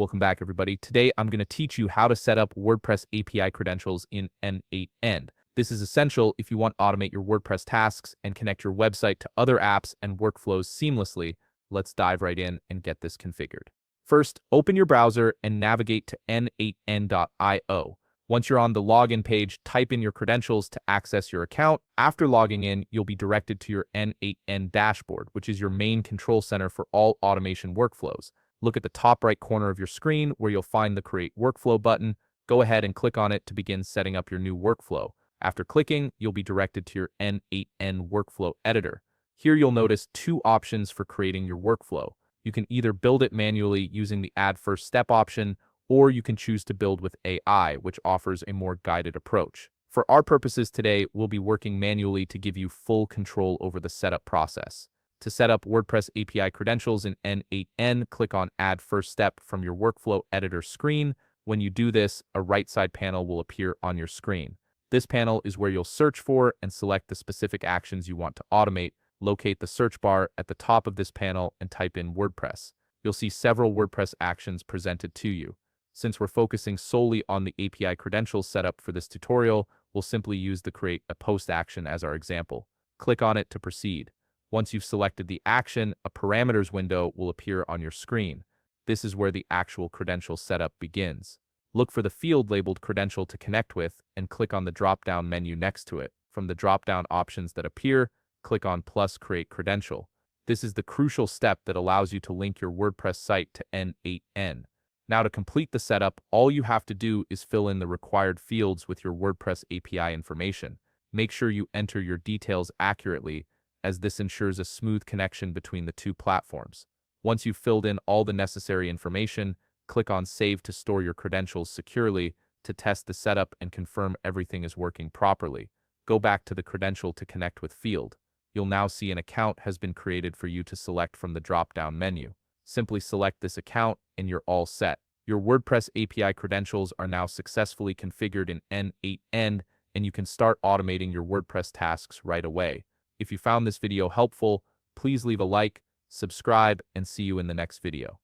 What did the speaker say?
Welcome back, everybody. Today, I'm going to teach you how to set up WordPress API credentials in N8n. This is essential if you want to automate your WordPress tasks and connect your website to other apps and workflows seamlessly. Let's dive right in and get this configured. First, open your browser and navigate to N8n.io. Once you're on the login page, type in your credentials to access your account. After logging in, you'll be directed to your N8n dashboard, which is your main control center for all automation workflows. Look at the top right corner of your screen where you'll find the Create Workflow button. Go ahead and click on it to begin setting up your new workflow. After clicking, you'll be directed to your N8n Workflow Editor. Here you'll notice two options for creating your workflow. You can either build it manually using the Add First Step option, or you can choose to build with AI, which offers a more guided approach. For our purposes today, we'll be working manually to give you full control over the setup process. To set up WordPress API credentials in N8n, click on Add First Step from your Workflow Editor screen. When you do this, a right side panel will appear on your screen. This panel is where you'll search for and select the specific actions you want to automate. Locate the search bar at the top of this panel and type in WordPress. You'll see several WordPress actions presented to you. Since we're focusing solely on the API credentials setup for this tutorial, we'll simply use the Create a Post action as our example. Click on it to proceed. Once you've selected the action, a parameters window will appear on your screen. This is where the actual credential setup begins. Look for the field labeled credential to connect with and click on the drop-down menu next to it. From the drop-down options that appear, click on plus Create Credential. This is the crucial step that allows you to link your WordPress site to N8n. Now to complete the setup, all you have to do is fill in the required fields with your WordPress API information. Make sure you enter your details accurately, as this ensures a smooth connection between the two platforms. Once you've filled in all the necessary information, click on Save to store your credentials securely to test the setup and confirm everything is working properly. Go back to the credential to connect with field. You'll now see an account has been created for you to select from the drop-down menu. Simply select this account and you're all set. Your WordPress API credentials are now successfully configured in N8n, and you can start automating your WordPress tasks right away. If you found this video helpful, please leave a like, subscribe, and see you in the next video.